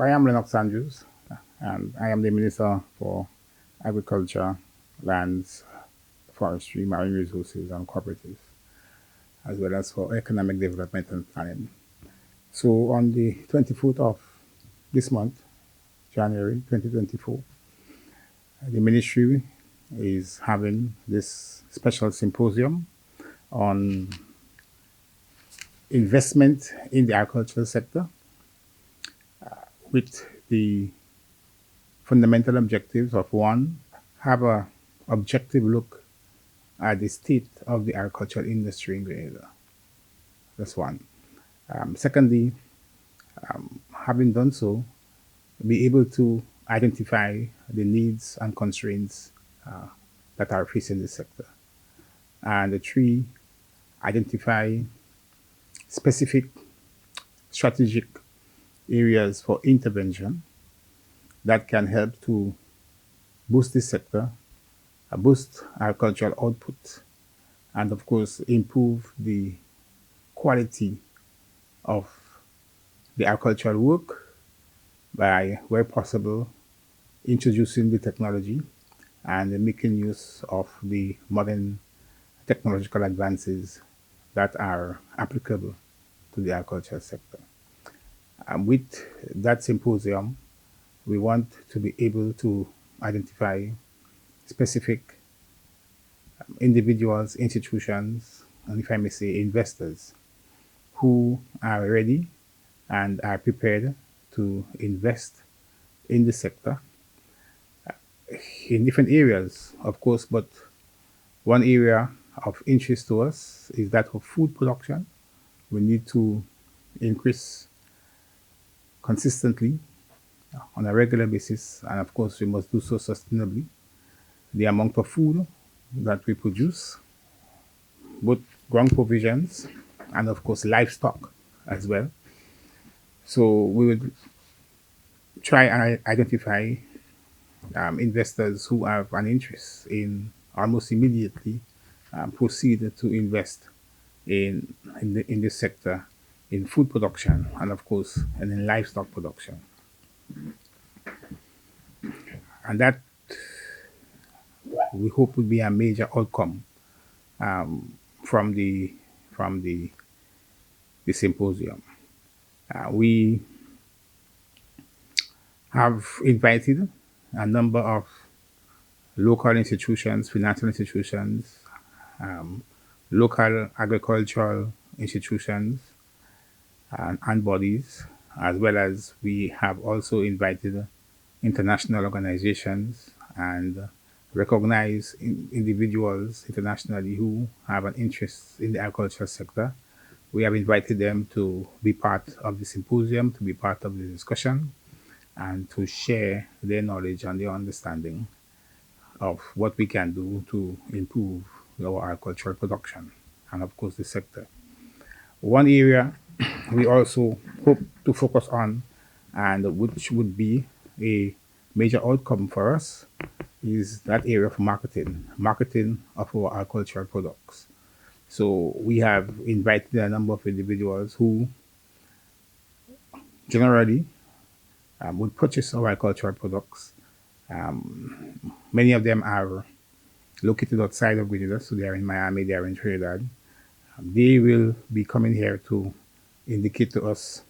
I am Lennox Andrews, and I am the Minister for Agriculture, Lands, Forestry, Marine Resources, and Cooperatives, as well as for Economic Development and Planning. So, on the 24th of this month, January 2024, the Ministry is having this special symposium on investment in the agricultural sector with the fundamental objectives of one, have a objective look at the state of the agricultural industry in Grenada. That's one. Secondly, having done so, be able to identify the needs and constraints that are facing the sector. And the three, identify specific strategic areas for intervention that can help to boost this sector, boost agricultural output, and of course, improve the quality of the agricultural work by, where possible, introducing the technology and making use of the modern technological advances that are applicable to the agricultural sector. And with that symposium, we want to be able to identify specific individuals, institutions, and if I may say, investors who are ready and are prepared to invest in the sector in different areas, of course, but one area of interest to us is that of food production. We need to increase consistently on a regular basis, and of course, we must do so sustainably, the amount of food that we produce, both ground provisions and of course livestock as well. So we would try and identify investors who have an interest in almost immediately proceed to invest in this sector, in food production and of course and in livestock production. And that we hope will be a major outcome from the symposium. We have invited a number of local institutions, financial institutions, local agricultural institutions, and bodies, as well as we have also invited international organizations and recognized individuals internationally who have an interest in the agricultural sector. We have invited them to be part of the symposium, to be part of the discussion, and to share their knowledge and their understanding of what we can do to improve our agricultural production and, of course, the sector. One area we also hope to focus on, and which would be a major outcome for us, is that area of marketing of our agricultural products. So we have invited a number of individuals who generally would purchase our agricultural products. Many of them are located outside of Grenada, so they are in Miami, they are in Trinidad. They will be coming here to indicate to us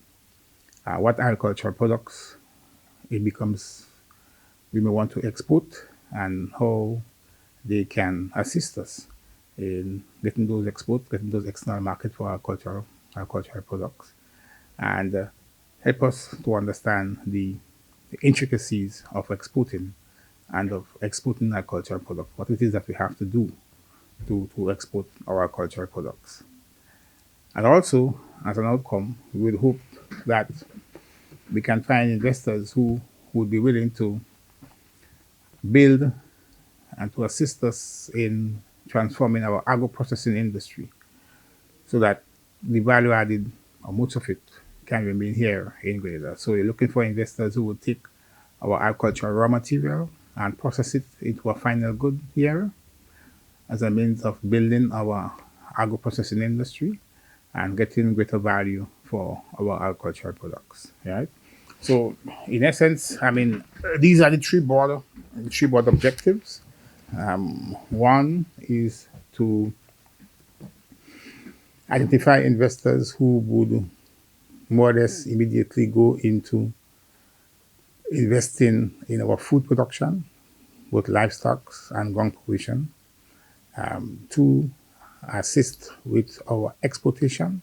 what agricultural products it becomes we may want to export and how they can assist us in getting those exports, getting those external market for our agricultural products, and help us to understand the intricacies of exporting and of exporting agricultural products, what it is that we have to do to export our agricultural products. And also, as an outcome, we would hope that we can find investors who would be willing to build and to assist us in transforming our agro-processing industry so that the value added, or much of it, can remain here in Grenada. So we're looking for investors who will take our agricultural raw material and process it into a final good here as a means of building our agro-processing industry and getting greater value for our agricultural products, right? So, in essence, I mean, these are the three broad objectives. One is to identify investors who would more or less immediately go into investing in our food production, both livestock and ground provision. Two, assist with our exportation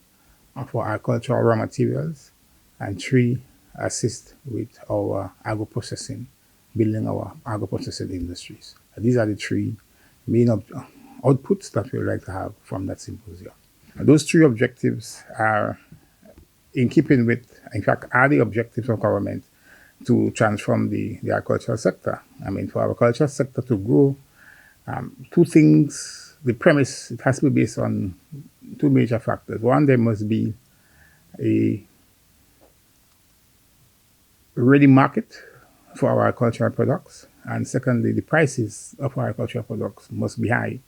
of our agricultural raw materials. And three, assist with our agro-processing, building our agro-processing industries. These are the three main outputs that we would like to have from that symposium. Those three objectives are in keeping with, in fact, are the objectives of government to transform the agricultural sector. I mean, for our agricultural sector to grow, two things, the premise, it has to be based on two major factors. One, there must be a ready market for our agricultural products. And secondly, the prices of our agricultural products must be high,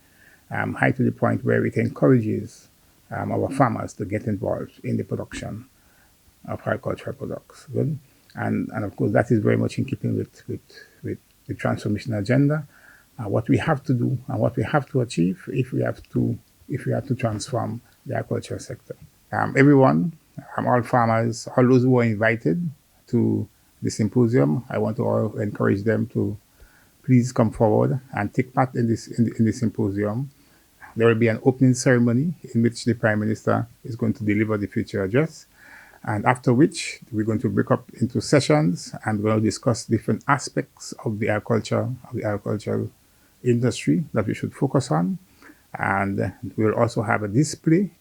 high to the point where it encourages our farmers to get involved in the production of agricultural products. Good. And of course, that is very much in keeping with the transformation agenda, what we have to do and what we have to achieve if we have to transform the agricultural sector. Everyone, all farmers, all those who are invited to the symposium, I want to all encourage them to please come forward and take part in the symposium. There will be an opening ceremony in which the Prime Minister is going to deliver the future address, and after which we're going to break up into sessions and we're going to discuss different aspects of the agricultural industry that we should focus on. And we'll also have a display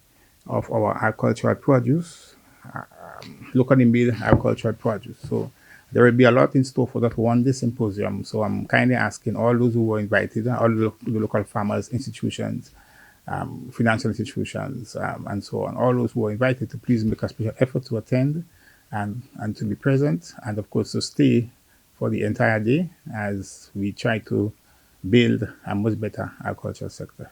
of our agricultural produce, locally made agricultural produce. So there will be a lot in store for that one day symposium. So I'm kindly asking all those who were invited, all the local farmers, institutions, financial institutions, and so on, all those who are invited to please make a special effort to attend and to be present, and of course to stay for the entire day as we try to build a much better agricultural sector.